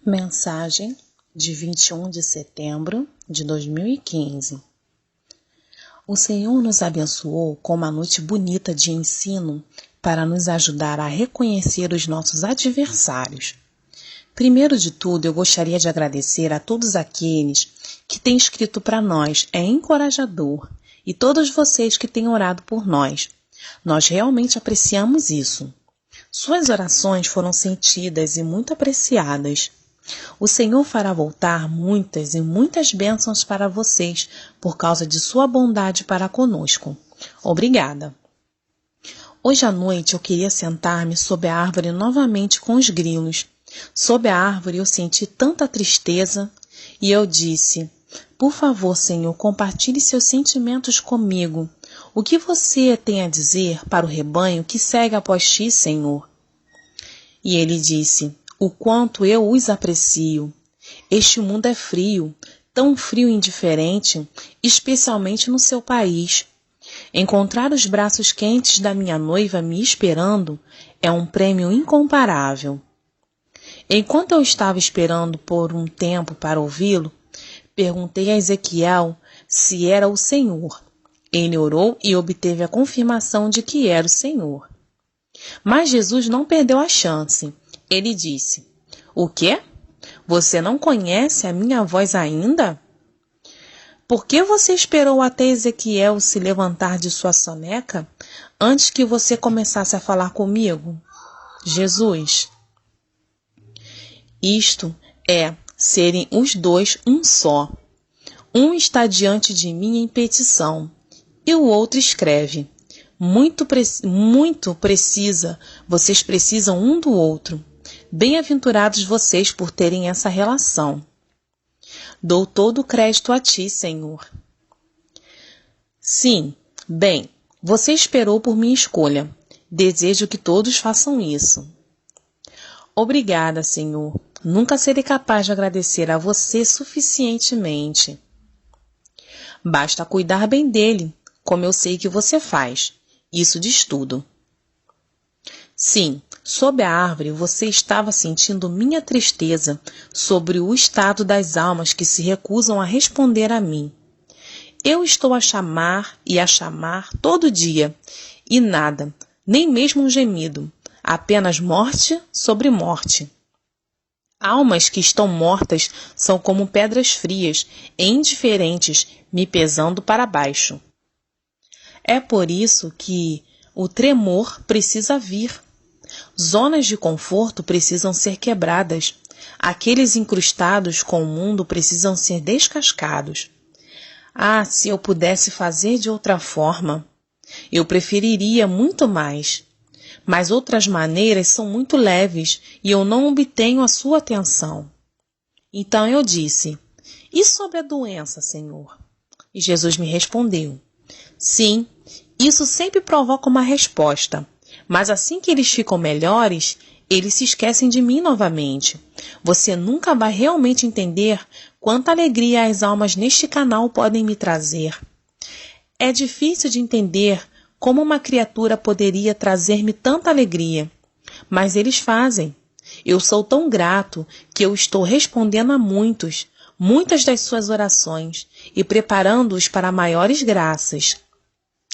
Mensagem de 21 de setembro de 2015. O Senhor nos abençoou com uma noite bonita de ensino para nos ajudar a reconhecer os nossos adversários. Primeiro de tudo, eu gostaria de agradecer a todos aqueles que têm escrito para nós, é encorajador, e todos vocês que têm orado por nós. Nós realmente apreciamos isso. Suas orações foram sentidas e muito apreciadas. O Senhor fará voltar muitas e muitas bênçãos para vocês por causa de sua bondade para conosco. Obrigada. Hoje à noite eu queria sentar-me sob a árvore novamente com os grilos. Sob a árvore eu senti tanta tristeza e eu disse: por favor, Senhor, compartilhe seus sentimentos comigo. O que você tem a dizer para o rebanho que segue após ti, Senhor? E ele disse: o quanto eu os aprecio. Este mundo é frio, tão frio e indiferente, especialmente no seu país. Encontrar os braços quentes da minha noiva me esperando é um prêmio incomparável. Enquanto eu estava esperando por um tempo para ouvi-lo, perguntei a Ezequiel se era o Senhor. Ele orou e obteve a confirmação de que era o Senhor. Mas Jesus não perdeu a chance. Ele disse: o quê? Você não conhece a minha voz ainda? Por que você esperou até Ezequiel se levantar de sua soneca antes que você começasse a falar comigo? Jesus. Isto é serem os dois um só. Um está diante de mim em petição e o outro escreve. Vocês precisam um do outro. Bem-aventurados vocês por terem essa relação. Dou todo o crédito a ti, Senhor. Sim, bem, você esperou por minha escolha. Desejo que todos façam isso. Obrigada, Senhor. Nunca serei capaz de agradecer a você suficientemente. Basta cuidar bem dele, como eu sei que você faz. Isso diz tudo. Sim, sob a árvore você estava sentindo minha tristeza sobre o estado das almas que se recusam a responder a mim. Eu estou a chamar e a chamar todo dia, e nada, nem mesmo um gemido, apenas morte sobre morte. Almas que estão mortas são como pedras frias e indiferentes me pesando para baixo. É por isso que o tremor precisa vir. Zonas de conforto precisam ser quebradas. Aqueles incrustados com o mundo precisam ser descascados. Ah, se eu pudesse fazer de outra forma! Eu preferiria muito mais. Mas outras maneiras são muito leves e eu não obtenho a sua atenção. Então eu disse: e sobre a doença, Senhor? E Jesus me respondeu: sim, isso sempre provoca uma resposta, mas assim que eles ficam melhores, eles se esquecem de mim novamente. Você nunca vai realmente entender quanta alegria as almas neste canal podem me trazer. É difícil de entender como uma criatura poderia trazer-me tanta alegria, mas eles fazem. Eu sou tão grato que eu estou respondendo a muitas das suas orações e preparando-os para maiores graças.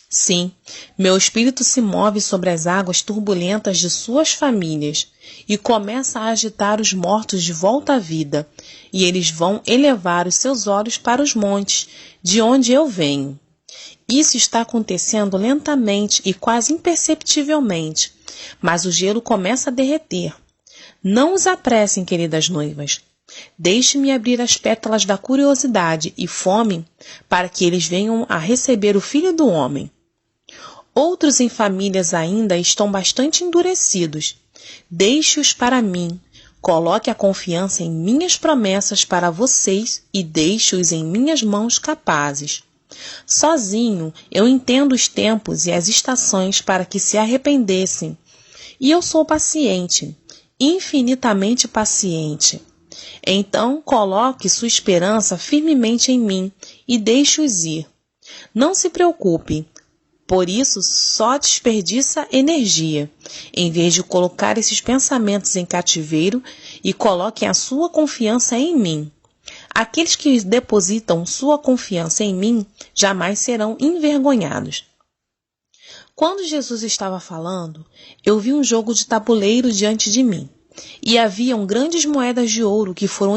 Sim, meu espírito se move sobre as águas turbulentas de suas famílias e começa a agitar os mortos de volta à vida, e eles vão elevar os seus olhos para os montes, de onde eu venho. Isso está acontecendo lentamente e quase imperceptivelmente, mas o gelo começa a derreter. Não os apressem, queridas noivas. Deixe-me abrir as pétalas da curiosidade e fome para que eles venham a receber o Filho do Homem. Outros em famílias ainda estão bastante endurecidos. Deixe-os para mim. Coloque a confiança em minhas promessas para vocês e deixe-os em minhas mãos capazes. Sozinho, eu entendo os tempos e as estações para que se arrependessem. E eu sou paciente, infinitamente paciente. Então, coloque sua esperança firmemente em mim e deixe-os ir. Não se preocupe, por isso só desperdiça energia, em vez de colocar esses pensamentos em cativeiro e coloquem a sua confiança em mim. Aqueles que depositam sua confiança em mim jamais serão envergonhados. Quando Jesus estava falando, eu vi um jogo de tabuleiro diante de mim, e haviam grandes moedas de ouro que foram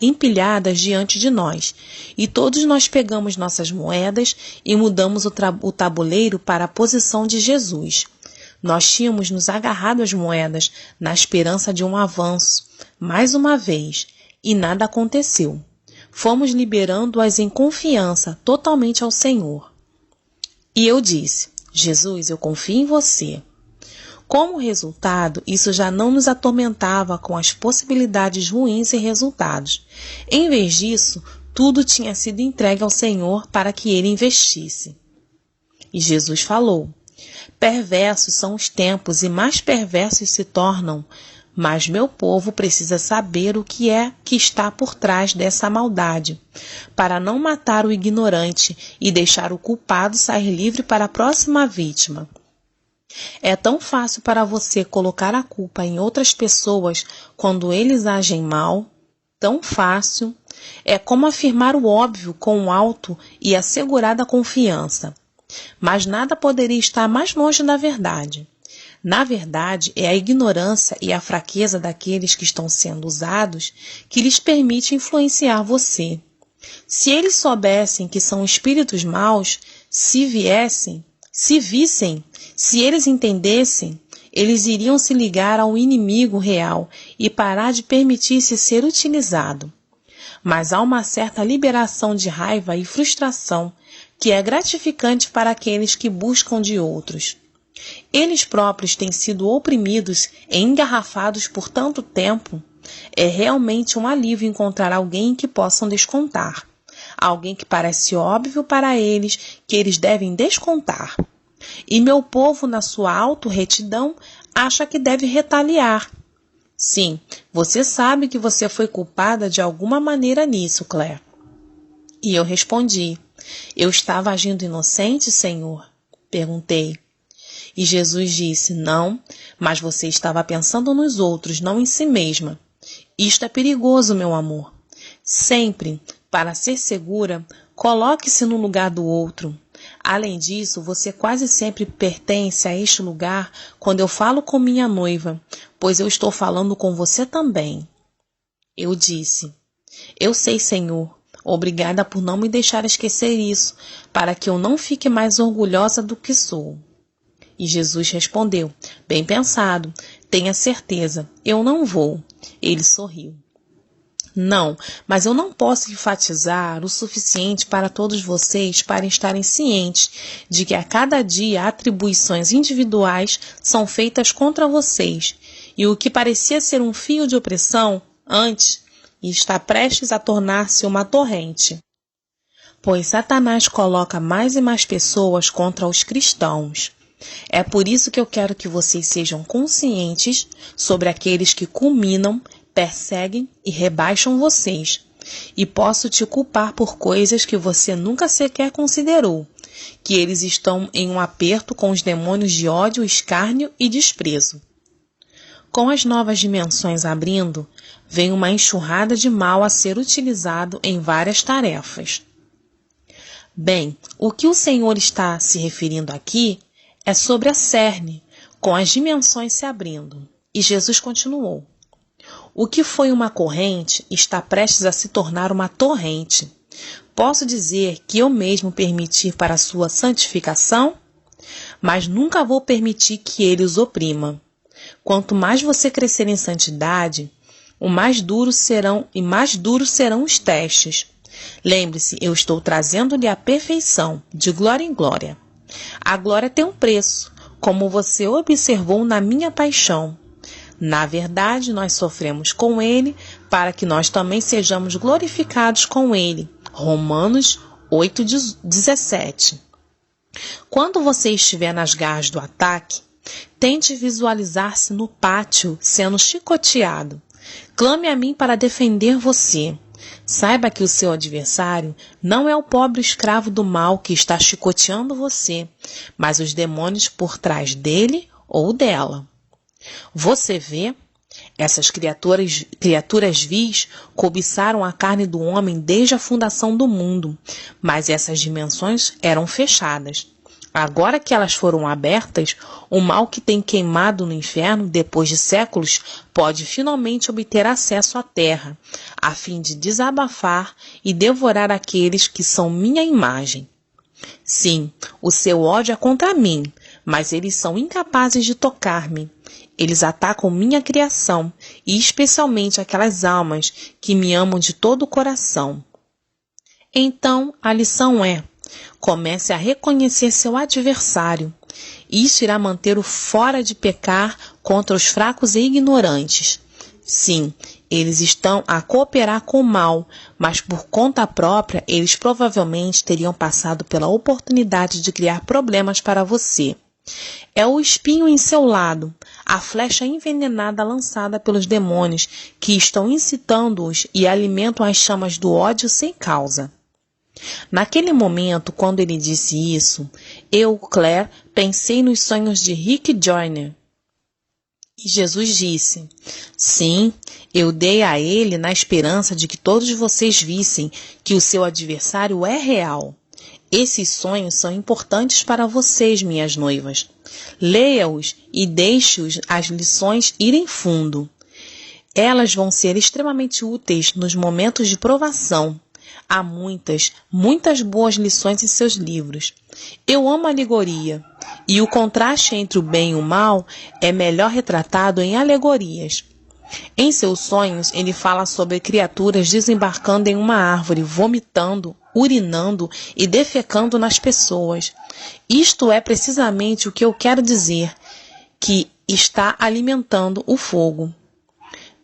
empilhadas diante de nós, e todos nós pegamos nossas moedas e mudamos o tabuleiro para a posição de Jesus. Nós tínhamos nos agarrado às moedas na esperança de um avanço, mais uma vez, e nada aconteceu. Fomos liberando-as em confiança totalmente ao Senhor. E eu disse: Jesus, eu confio em você. Como resultado, isso já não nos atormentava com as possibilidades ruins e resultados. Em vez disso, tudo tinha sido entregue ao Senhor para que ele investisse. E Jesus falou: perversos são os tempos e mais perversos se tornam, mas meu povo precisa saber o que é que está por trás dessa maldade, para não matar o ignorante e deixar o culpado sair livre para a próxima vítima. É tão fácil para você colocar a culpa em outras pessoas quando eles agem mal, tão fácil. É como afirmar o óbvio com alto e assegurada confiança. Mas nada poderia estar mais longe da verdade. Na verdade, é a ignorância e a fraqueza daqueles que estão sendo usados que lhes permite influenciar você. Se eles soubessem que são espíritos maus, se vissem, se eles entendessem, eles iriam se ligar ao inimigo real e parar de permitir-se ser utilizado. Mas há uma certa liberação de raiva e frustração que é gratificante para aqueles que buscam de outros. Eles próprios têm sido oprimidos e engarrafados por tanto tempo. É realmente um alívio encontrar alguém que possam descontar. Alguém que parece óbvio para eles que eles devem descontar. E meu povo, na sua auto-retidão, acha que deve retaliar. Sim, você sabe que você foi culpada de alguma maneira nisso, Claire. E eu respondi: eu estava agindo inocente, Senhor? Perguntei. E Jesus disse: não, mas você estava pensando nos outros, não em si mesma. Isto é perigoso, meu amor. Sempre, para ser segura, coloque-se no lugar do outro. Além disso, você quase sempre pertence a este lugar quando eu falo com minha noiva, pois eu estou falando com você também. Eu disse: eu sei, Senhor. Obrigada por não me deixar esquecer isso, para que eu não fique mais orgulhosa do que sou. E Jesus respondeu: bem pensado, tenha certeza, eu não vou. Ele sorriu. Não, mas eu não posso enfatizar o suficiente para todos vocês para estarem cientes de que a cada dia atribuições individuais são feitas contra vocês, e o que parecia ser um fio de opressão antes está prestes a tornar-se uma torrente. Pois Satanás coloca mais e mais pessoas contra os cristãos. É por isso que eu quero que vocês sejam conscientes sobre aqueles que culminam, perseguem e rebaixam vocês. E posso te culpar por coisas que você nunca sequer considerou, que eles estão em um aperto com os demônios de ódio, escárnio e desprezo. Com as novas dimensões abrindo, vem uma enxurrada de mal a ser utilizado em várias tarefas. Bem, o que o Senhor está se referindo aqui é sobre a cerne, com as dimensões se abrindo. E Jesus continuou: o que foi uma corrente está prestes a se tornar uma torrente. Posso dizer que eu mesmo permiti para a sua santificação? Mas nunca vou permitir que ele os oprima. Quanto mais você crescer em santidade, mais duros serão os testes. Lembre-se, eu estou trazendo-lhe a perfeição, de glória em glória. A glória tem um preço, como você observou na minha paixão. Na verdade, nós sofremos com ele, para que nós também sejamos glorificados com ele. Romanos 8:17. Quando você estiver nas garras do ataque, tente visualizar-se no pátio, sendo chicoteado. Clame a mim para defender você. Saiba que o seu adversário não é o pobre escravo do mal que está chicoteando você, mas os demônios por trás dele ou dela. Você vê? Essas criaturas vis cobiçaram a carne do homem desde a fundação do mundo, mas essas dimensões eram fechadas. Agora que elas foram abertas, o mal que tem queimado no inferno depois de séculos pode finalmente obter acesso à terra, a fim de desabafar e devorar aqueles que são minha imagem. Sim, o seu ódio é contra mim, mas eles são incapazes de tocar-me. Eles atacam minha criação, e especialmente aquelas almas que me amam de todo o coração. Então, a lição é: comece a reconhecer seu adversário. Isso irá mantê-lo fora de pecar contra os fracos e ignorantes. Sim, eles estão a cooperar com o mal, mas por conta própria eles provavelmente teriam passado pela oportunidade de criar problemas para você. É o espinho em seu lado, a flecha envenenada lançada pelos demônios que estão incitando-os e alimentam as chamas do ódio sem causa. Naquele momento, quando ele disse isso, eu, Claire, pensei nos sonhos de Rick Joyner. E Jesus disse: sim, eu dei a ele na esperança de que todos vocês vissem que o seu adversário é real. Esses sonhos são importantes para vocês, minhas noivas. Leia-os e deixe-os as lições irem fundo. Elas vão ser extremamente úteis nos momentos de provação. Há muitas boas lições em seus livros. Eu amo a alegoria, e o contraste entre o bem e o mal é melhor retratado em alegorias. Em seus sonhos, ele fala sobre criaturas desembarcando em uma árvore, vomitando, urinando e defecando nas pessoas. Isto é precisamente o que eu quero dizer, que está alimentando o fogo.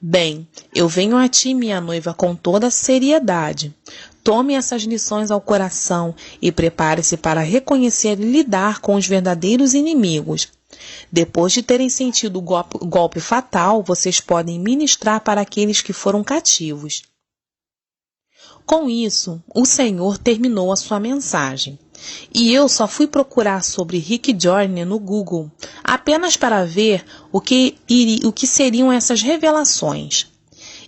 Bem, eu venho a ti, minha noiva, com toda a seriedade. Tome essas lições ao coração e prepare-se para reconhecer e lidar com os verdadeiros inimigos. Depois de terem sentido o golpe fatal, vocês podem ministrar para aqueles que foram cativos. Com isso, o Senhor terminou a sua mensagem. E eu só fui procurar sobre Rick Joyner no Google, apenas para ver o que seriam essas revelações.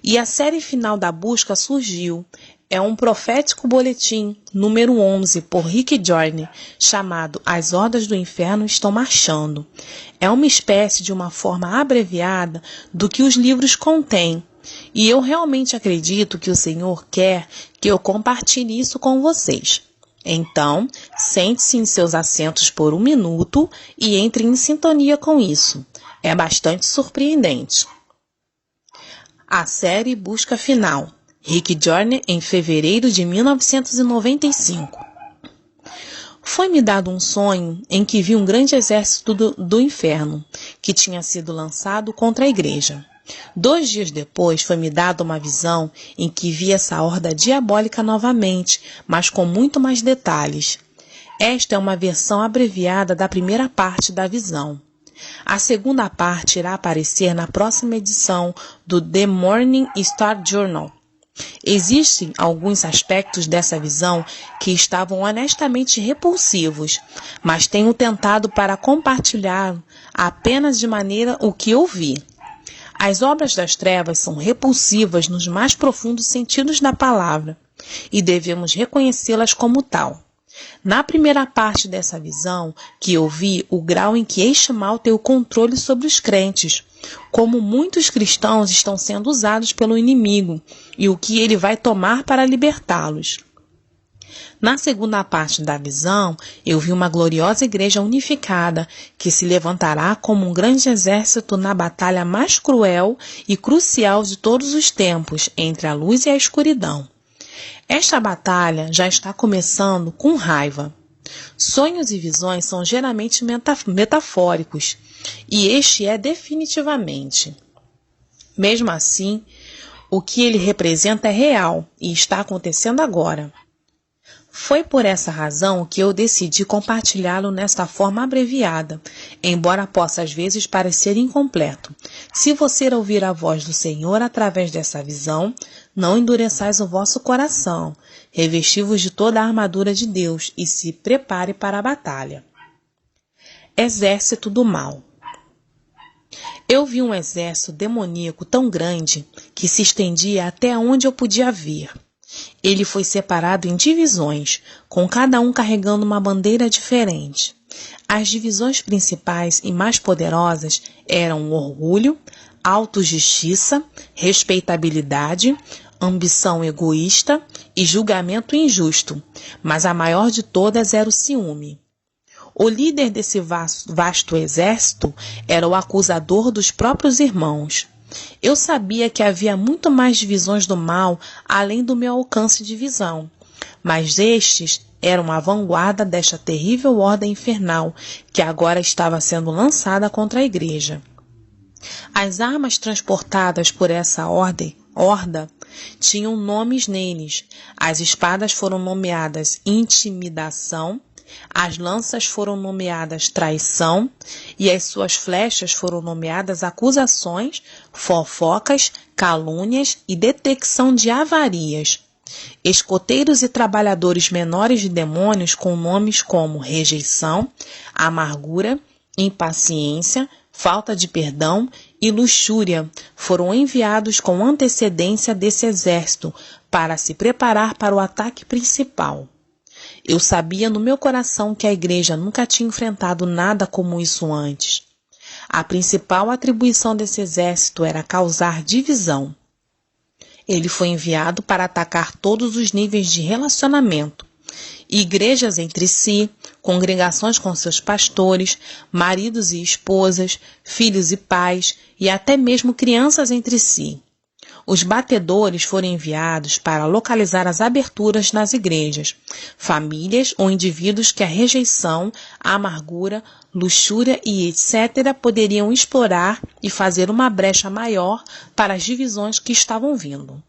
E a série final da busca surgiu. É um profético boletim, número 11, por Rick Joyner, chamado As Hordas do Inferno Estão Marchando. É uma espécie de uma forma abreviada do que os livros contêm. E eu realmente acredito que o Senhor quer que eu compartilhe isso com vocês. Então, sente-se em seus assentos por 1 minuto e entre em sintonia com isso. É bastante surpreendente. A série Busca Final. Rick Joyner, em fevereiro de 1995. Foi-me dado um sonho em que vi um grande exército do inferno, que tinha sido lançado contra a igreja. 2 dias depois, foi-me dada uma visão em que vi essa horda diabólica novamente, mas com muito mais detalhes. Esta é uma versão abreviada da primeira parte da visão. A segunda parte irá aparecer na próxima edição do The Morning Star Journal. Existem alguns aspectos dessa visão que estavam honestamente repulsivos, mas tenho tentado para compartilhar apenas de maneira o que ouvi. As obras das trevas são repulsivas nos mais profundos sentidos da palavra, e devemos reconhecê-las como tal. Na primeira parte dessa visão, que eu vi o grau em que este mal tem o controle sobre os crentes, como muitos cristãos estão sendo usados pelo inimigo e o que ele vai tomar para libertá-los. Na segunda parte da visão, eu vi uma gloriosa igreja unificada que se levantará como um grande exército na batalha mais cruel e crucial de todos os tempos entre a luz e a escuridão. Esta batalha já está começando com raiva. Sonhos e visões são geralmente metafóricos, e este é definitivamente. Mesmo assim, o que ele representa é real e está acontecendo agora. Foi por essa razão que eu decidi compartilhá-lo nesta forma abreviada, embora possa às vezes parecer incompleto. Se você ouvir a voz do Senhor através dessa visão, não endureçais o vosso coração, revesti-vos de toda a armadura de Deus e se prepare para a batalha. Exército do Mal. Eu vi um exército demoníaco tão grande que se estendia até onde eu podia ver. Ele foi separado em divisões, com cada um carregando uma bandeira diferente. As divisões principais e mais poderosas eram o orgulho, autojustiça, respeitabilidade, ambição egoísta e julgamento injusto, mas a maior de todas era o ciúme. O líder desse vasto exército era o acusador dos próprios irmãos. Eu sabia que havia muito mais divisões do mal além do meu alcance de visão, mas estes eram a vanguarda desta terrível horda infernal que agora estava sendo lançada contra a igreja. As armas transportadas por essa horda tinham nomes neles. As espadas foram nomeadas intimidação, as lanças foram nomeadas traição e as suas flechas foram nomeadas acusações, fofocas, calúnias e detecção de avarias. Escoteiros e trabalhadores menores de demônios com nomes como rejeição, amargura, impaciência, falta de perdão e luxúria foram enviados com antecedência desse exército para se preparar para o ataque principal. Eu sabia no meu coração que a igreja nunca tinha enfrentado nada como isso antes. A principal atribuição desse exército era causar divisão. Ele foi enviado para atacar todos os níveis de relacionamento, igrejas entre si, congregações com seus pastores, maridos e esposas, filhos e pais e até mesmo crianças entre si. Os batedores foram enviados para localizar as aberturas nas igrejas, famílias ou indivíduos que a rejeição, a amargura, luxúria e etc. poderiam explorar e fazer uma brecha maior para as divisões que estavam vindo.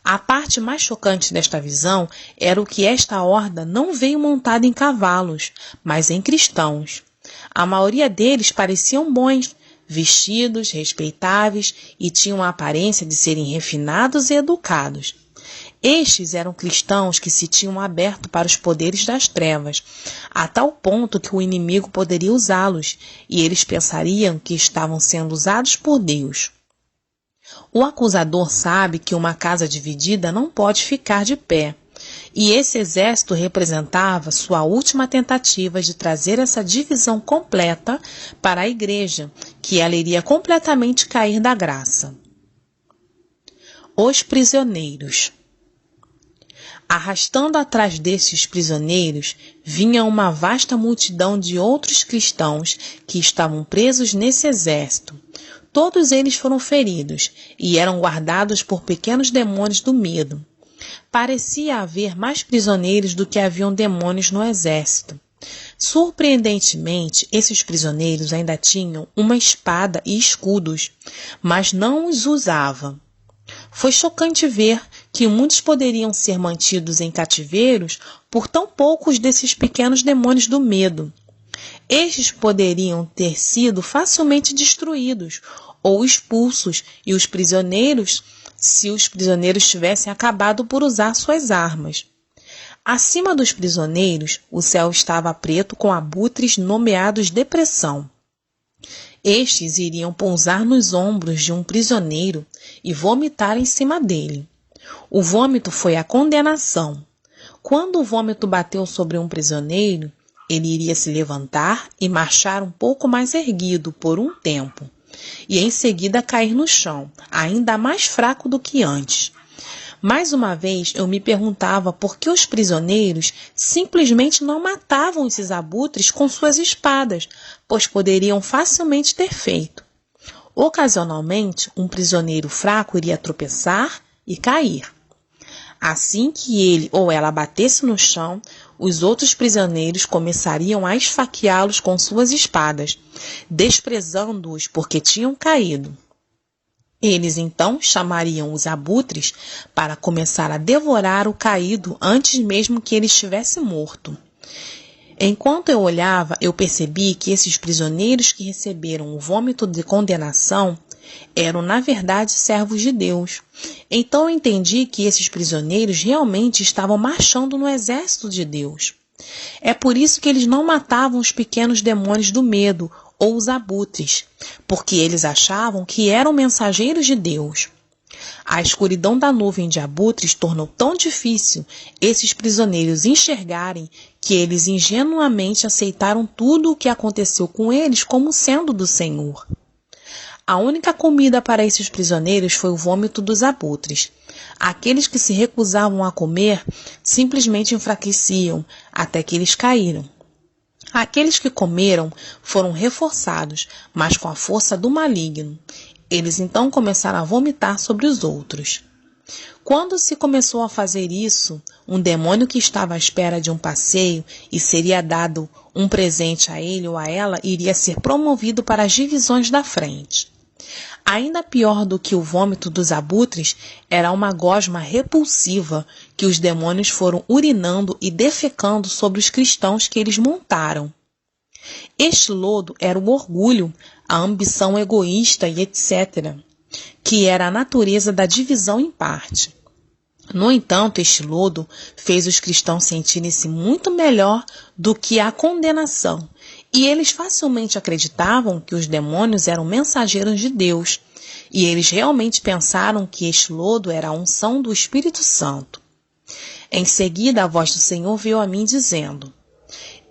A parte mais chocante desta visão era o que esta horda não veio montada em cavalos, mas em cristãos. A maioria deles pareciam bons, vestidos, respeitáveis e tinham a aparência de serem refinados e educados. Estes eram cristãos que se tinham aberto para os poderes das trevas, a tal ponto que o inimigo poderia usá-los, e eles pensariam que estavam sendo usados por Deus. O acusador sabe que uma casa dividida não pode ficar de pé, e esse exército representava sua última tentativa de trazer essa divisão completa para a igreja, que ela iria completamente cair da graça. Os prisioneiros. Arrastando atrás desses prisioneiros, vinha uma vasta multidão de outros cristãos que estavam presos nesse exército. Todos eles foram feridos e eram guardados por pequenos demônios do medo. Parecia haver mais prisioneiros do que haviam demônios no exército. Surpreendentemente, esses prisioneiros ainda tinham uma espada e escudos, mas não os usavam. Foi chocante ver que muitos poderiam ser mantidos em cativeiros por tão poucos desses pequenos demônios do medo. Estes poderiam ter sido facilmente destruídos ou expulsos, e os prisioneiros, se os prisioneiros tivessem acabado por usar suas armas. Acima dos prisioneiros, o céu estava preto com abutres nomeados depressão. Estes iriam pousar nos ombros de um prisioneiro e vomitar em cima dele. O vômito foi a condenação. Quando o vômito bateu sobre um prisioneiro, ele iria se levantar e marchar um pouco mais erguido por um tempo, e em seguida cair no chão, ainda mais fraco do que antes. Mais uma vez eu me perguntava por que os prisioneiros simplesmente não matavam esses abutres com suas espadas, pois poderiam facilmente ter feito. Ocasionalmente, um prisioneiro fraco iria tropeçar e cair. Assim que ele ou ela batesse no chão, os outros prisioneiros começariam a esfaqueá-los com suas espadas, desprezando-os porque tinham caído. Eles então chamariam os abutres para começar a devorar o caído antes mesmo que ele estivesse morto. Enquanto eu olhava, eu percebi que esses prisioneiros que receberam o vômito de condenação eram, na verdade, servos de Deus. Então eu entendi que esses prisioneiros realmente estavam marchando no exército de Deus. É por isso que eles não matavam os pequenos demônios do medo ou os abutres, porque eles achavam que eram mensageiros de Deus. A escuridão da nuvem de abutres tornou tão difícil esses prisioneiros enxergarem que eles ingenuamente aceitaram tudo o que aconteceu com eles como sendo do Senhor. A única comida para esses prisioneiros foi o vômito dos abutres. Aqueles que se recusavam a comer simplesmente enfraqueciam até que eles caíram. Aqueles que comeram foram reforçados, mas com a força do maligno. Eles então começaram a vomitar sobre os outros. Quando se começou a fazer isso, um demônio que estava à espera de um passeio e seria dado um presente a ele ou a ela iria ser promovido para as divisões da frente. Ainda pior do que o vômito dos abutres era uma gosma repulsiva que os demônios foram urinando e defecando sobre os cristãos que eles montaram. Este lodo era o orgulho, a ambição egoísta e etc., que era a natureza da divisão em parte. No entanto, este lodo fez os cristãos sentirem-se muito melhor do que a condenação, e eles facilmente acreditavam que os demônios eram mensageiros de Deus, e eles realmente pensaram que este lodo era a unção do Espírito Santo. Em seguida, a voz do Senhor veio a mim dizendo: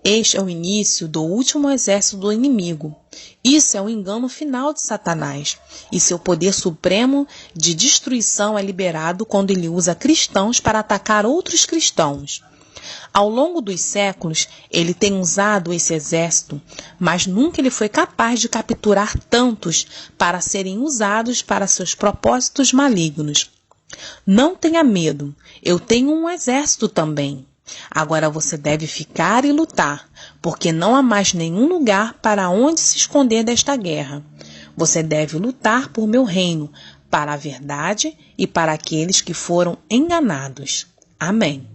este é o início do último exército do inimigo. Isso é o engano final de Satanás, e seu poder supremo de destruição é liberado quando ele usa cristãos para atacar outros cristãos. Ao longo dos séculos, ele tem usado esse exército, mas nunca ele foi capaz de capturar tantos para serem usados para seus propósitos malignos. Não tenha medo, eu tenho um exército também. Agora você deve ficar e lutar, porque não há mais nenhum lugar para onde se esconder desta guerra. Você deve lutar por meu reino, para a verdade e para aqueles que foram enganados. Amém.